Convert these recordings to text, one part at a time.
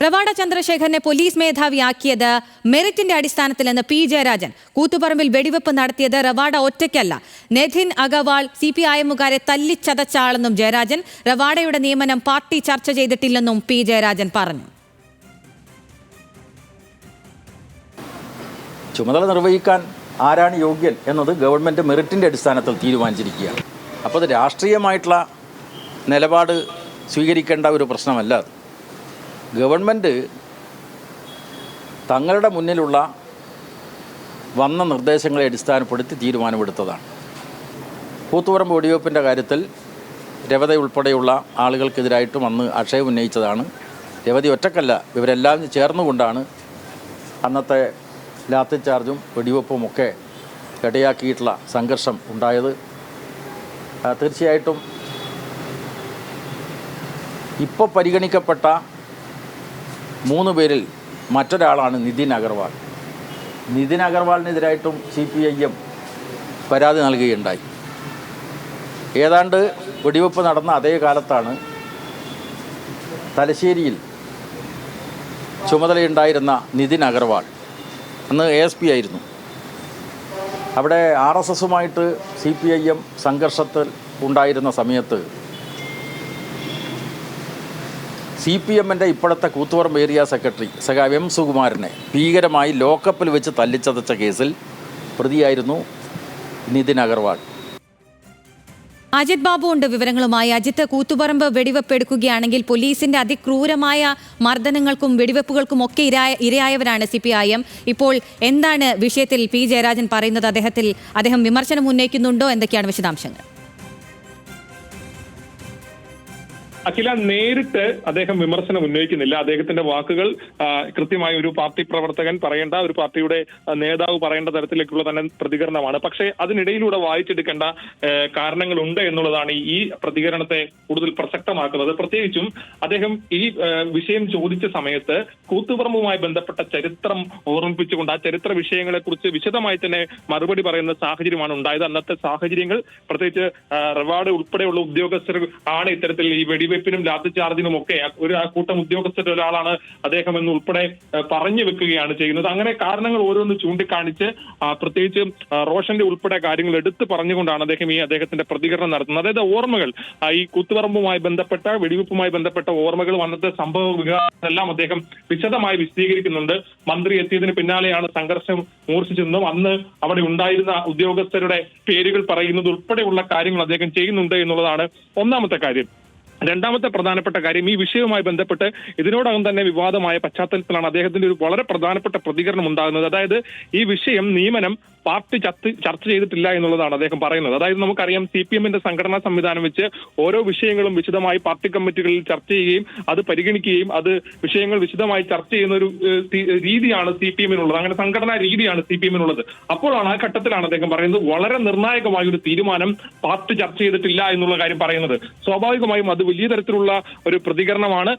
റവാഡ ചന്ദ്രശേഖരനെ പോലീസ് മേധാവിയാക്കിയത് മെറിറ്റിന്റെ അടിസ്ഥാനത്തിലെന്ന് പി ജയരാജൻ. കൂത്തുപറമ്പിൽ വെടിവെപ്പ് നടത്തിയത് റവാഡ ഒറ്റയ്ക്കല്ല, നിതിൻ അഗർവാൾ CPIMകാരെ തല്ലിച്ചതച്ച ആളെന്നും ജയരാജൻ. റവാഡയുടെ നിയമനം പാർട്ടി ചർച്ച ചെയ്തിട്ടില്ലെന്നും പി ജയരാജൻ പറഞ്ഞു. ചുമതല നിർവഹിക്കാൻ ആരാണ് യോഗ്യൻ എന്നത് ഗവൺമെൻറ് മെറിറ്റിൻ്റെ അടിസ്ഥാനത്തിൽ തീരുമാനിച്ചിരിക്കുകയാണ്. അപ്പോൾ അത് രാഷ്ട്രീയമായിട്ടുള്ള നിലപാട് സ്വീകരിക്കേണ്ട ഒരു പ്രശ്നമല്ല. അത് ഗവൺമെൻറ് തങ്ങളുടെ മുന്നിലുള്ള വന്ന നിർദ്ദേശങ്ങളെ അടിസ്ഥാനപ്പെടുത്തി തീരുമാനമെടുത്തതാണ്. കൂത്തുപറമ്പ് വെടിവെപ്പിൻ്റെ കാര്യത്തിൽ രവത ഉൾപ്പെടെയുള്ള ആളുകൾക്കെതിരായിട്ടും അന്ന് ആക്ഷേപം ഉന്നയിച്ചതാണ്. രവതി ഒറ്റക്കല്ല, ഇവരെല്ലാം ചേർന്നുകൊണ്ടാണ് അന്നത്തെ ലാത്തി ചാർജും വെടിവെപ്പുമൊക്കെ ഇടയാക്കിയിട്ടുള്ള സംഘർഷം ഉണ്ടായത്. തീർച്ചയായിട്ടും ഇപ്പോൾ പരിഗണിക്കപ്പെട്ട 3 പേരിൽ മറ്റൊരാളാണ് നിതിൻ അഗർവാൾ. നിതിൻ അഗർവാളിനെതിരായിട്ടും CPIM പരാതി നൽകുകയുണ്ടായി. ഏതാണ്ട് വെടിവെപ്പ് നടന്ന അതേ കാലത്താണ് തലശ്ശേരിയിൽ ചുമതലയുണ്ടായിരുന്ന നിതിൻ അഗർവാൾ, അന്ന് ASP ആയിരുന്നു. അവിടെ RSSുമായിട്ട് CPIM സംഘർഷത്തിൽ ഉണ്ടായിരുന്ന സമയത്ത് CPMൻ്റെ ഇപ്പോഴത്തെ കൂത്തുപറമ്പ് ഏരിയ സെക്രട്ടറി M സുകുമാരനെ ഭീകരമായി ലോക്കപ്പിൽ വെച്ച് തല്ലിച്ചതച്ച കേസിൽ പ്രതിയായിരുന്നു നിതിൻ അഗർവാൾ. അജിത് ബാബു ഉണ്ട് വിവരങ്ങളുമായി. അജിത്ത്, കൂത്തുപറമ്പ് വെടിവെപ്പ് എടുക്കുകയാണെങ്കിൽ പോലീസിന്റെ അതിക്രൂരമായ മർദ്ദനങ്ങൾക്കും വെടിവെപ്പുകൾക്കും ഒക്കെ ഇരയായവരാണ് CPIM. ഇപ്പോൾ എന്താണ് വിഷയത്തിൽ പി ജയരാജൻ പറയുന്നത്? അദ്ദേഹം വിമർശനം ഉന്നയിക്കുന്നുണ്ടോ? എന്തൊക്കെയാണ് വിശദാംശങ്ങൾ? അഖില, നേരിട്ട് അദ്ദേഹം വിമർശനം ഉന്നയിക്കുന്നില്ല. അദ്ദേഹത്തിന്റെ വാക്കുകൾ കൃത്യമായി ഒരു പാർട്ടി പ്രവർത്തകൻ പറയേണ്ട, ഒരു പാർട്ടിയുടെ നേതാവ് പറയേണ്ട തരത്തിലേക്കുള്ള തന്നെ പ്രതികരണമാണ്. പക്ഷേ അതിനിടയിലൂടെ വായിച്ചെടുക്കേണ്ട കാരണങ്ങളുണ്ട് എന്നുള്ളതാണ് ഈ പ്രതികരണത്തെ കൂടുതൽ പ്രസക്തമാക്കുന്നത്. പ്രത്യേകിച്ചും അദ്ദേഹം ഈ വിഷയം ചോദിച്ച സമയത്ത് കൂത്തുപറമ്പുമായി ബന്ധപ്പെട്ട ചരിത്രം ഓർമ്മിപ്പിച്ചുകൊണ്ട് ആ ചരിത്ര വിഷയങ്ങളെ കുറിച്ച് വിശദമായി തന്നെ മറുപടി പറയുന്ന സാഹചര്യമാണ് ഉണ്ടായത്. അന്നത്തെ സാഹചര്യങ്ങൾ, പ്രത്യേകിച്ച് റവാഡ ഉൾപ്പെടെയുള്ള ഉദ്യോഗസ്ഥർ ആണ് ഇത്തരത്തിൽ ഈ വെടിവെപ്പിനും ലാത്തി ചാർജിനും ഒക്കെ ഒരു കൂട്ടം ഉദ്യോഗസ്ഥരുടെ ഒരാളാണ് അദ്ദേഹം എന്ന് ഉൾപ്പെടെ പറഞ്ഞു വെക്കുകയാണ് ചെയ്യുന്നത്. അങ്ങനെ കാരണങ്ങൾ ഓരോന്ന് ചൂണ്ടിക്കാണിച്ച് പ്രത്യേകിച്ച് റോഷന്റെ ഉൾപ്പെടെ കാര്യങ്ങൾ എടുത്തു പറഞ്ഞുകൊണ്ടാണ് അദ്ദേഹത്തിന്റെ പ്രതികരണം നടത്തുന്നത്. അതായത് ഓർമ്മകൾ, ഈ കൂത്തുപറമ്പുമായി ബന്ധപ്പെട്ട വെടിവെപ്പുമായി ബന്ധപ്പെട്ട ഓർമ്മകളും അന്നത്തെ സംഭവ വികാസമെല്ലാം അദ്ദേഹം വിശദമായി വിശദീകരിക്കുന്നുണ്ട്. മന്ത്രി എത്തിയതിന് പിന്നാലെയാണ് സംഘർഷം മൂർച്ഛിച്ചെന്നും അന്ന് അവിടെ ഉണ്ടായിരുന്ന ഉദ്യോഗസ്ഥരുടെ പേരുകൾ പറയുന്നത് ഉൾപ്പെടെയുള്ള കാര്യങ്ങൾ അദ്ദേഹം ചെയ്യുന്നുണ്ട് എന്നുള്ളതാണ് ഒന്നാമത്തെ കാര്യം. രണ്ടാമത്തെ പ്രധാനപ്പെട്ട കാര്യം, ഈ വിഷയവുമായി ബന്ധപ്പെട്ട് ഇതിനോടകം തന്നെ വിവാദമായ പശ്ചാത്തലത്തിലാണ് അദ്ദേഹത്തിന്റെ ഒരു വളരെ പ്രധാനപ്പെട്ട പ്രതികരണം ഉണ്ടാകുന്നത്. അതായത് ഈ വിഷയം, നിയമനം പാർട്ടി ചർച്ച ചെയ്തിട്ടില്ല എന്നുള്ളതാണ് അദ്ദേഹം പറയുന്നത്. അതായത് നമുക്കറിയാം, CPMന്റെ സംഘടനാ സംവിധാനം വെച്ച് ഓരോ വിഷയങ്ങളും വിശദമായി പാർട്ടി കമ്മിറ്റികളിൽ ചർച്ച ചെയ്യുകയും അത് പരിഗണിക്കുകയും അത് വിഷയങ്ങൾ വിശദമായി ചർച്ച ചെയ്യുന്ന ഒരു രീതിയാണ് CPMനുള്ളത്. അങ്ങനെ സംഘടനാ രീതിയാണ് CPMനുള്ളത്. അപ്പോഴാണ്, ആ ഘട്ടത്തിലാണ് അദ്ദേഹം പറയുന്നത് വളരെ നിർണായകമായ ഒരു തീരുമാനം പാർട്ടി ചർച്ച ചെയ്തിട്ടില്ല എന്നുള്ള കാര്യം പറയുന്നത്. സ്വാഭാവികമായും അത് വലിയ തരത്തിലുള്ള ഒരു പ്രതികരണമാണ്.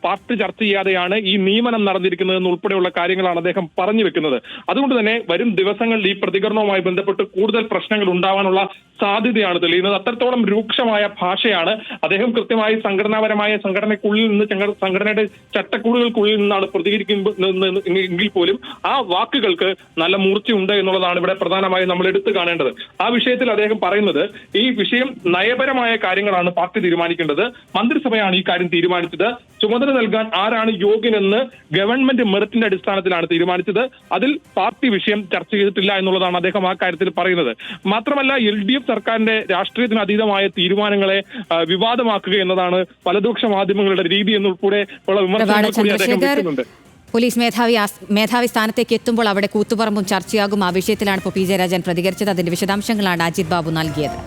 പാർട്ടി ചർച്ച ചെയ്യാതെയാണ് ഈ നിയമനം നടന്നിരിക്കുന്നതെന്ന് ഉൾപ്പെടെയുള്ള കാര്യങ്ങളാണ് അദ്ദേഹം പറഞ്ഞു വെക്കുന്നത്. അതുകൊണ്ട് തന്നെ വരും ദിവസങ്ങളിൽ ഈ പ്രതികരണവുമായി ബന്ധപ്പെട്ട് കൂടുതൽ പ്രശ്നങ്ങൾ ഉണ്ടാവാനുള്ള സാധ്യതയാണ് തെളിയുന്നത്. അത്രത്തോളം രൂക്ഷമായ ഭാഷയാണ് അദ്ദേഹം കൃത്യമായി സംഘടനാപരമായ സംഘടനയ്ക്കുള്ളിൽ നിന്ന്, സംഘടനയുടെ ചട്ടക്കൂടുകൾക്കുള്ളിൽ നിന്നാണ് പ്രതികരിക്കുന്നെങ്കിൽ പോലും ആ വാക്കുകൾക്ക് നല്ല മൂർച്ചയുണ്ട് എന്നുള്ളതാണ് ഇവിടെ പ്രധാനമായും നമ്മൾ എടുത്തു കാണേണ്ടത്. ആ വിഷയത്തിൽ അദ്ദേഹം പറയുന്നത്, ഈ വിഷയം നയപരമായ കാര്യങ്ങളാണ് പാർട്ടി തീരുമാനിക്കേണ്ടത്. മന്ത്രിസഭയാണ് ഈ കാര്യം തീരുമാനിച്ചത്. ചുമതല നൽകാൻ ആരാണ് യോഗ്യനെന്ന് ഗവൺമെന്റ് മെറിറ്റിന്റെ അടിസ്ഥാനത്തിലാണ് തീരുമാനിച്ചത്. അതിൽ പാർട്ടി വിഷയം ചർച്ച ചെയ്തിട്ടില്ല എന്നുള്ളതാണ് അദ്ദേഹം ആ കാര്യത്തിൽ പറയുന്നത്. മാത്രമല്ല, LDF സർക്കാരിന്റെ രാഷ്ട്രീയത്തിന് അതീതമായ തീരുമാനങ്ങളെ വിവാദമാക്കുക എന്നതാണ് വലതുപക്ഷ മാധ്യമങ്ങളുടെ രീതി എന്നുൾപ്പെടെ ഉള്ള വിമർശനങ്ങൾ കൂടി അദ്ദേഹം വെക്കുന്നുണ്ട്. പോലീസ് മേധാവി സ്ഥാനത്തേക്ക് എത്തുമ്പോൾ അവിടെ കൂത്തുപറമ്പും ചർച്ചയാകും. ആ വിഷയത്തിലാണ് ഇപ്പോൾ പി ജയരാജൻ പ്രതികരിച്ചത്. അതിന്റെ വിശദാംശങ്ങളാണ് അജിത് ബാബു നൽകിയത്.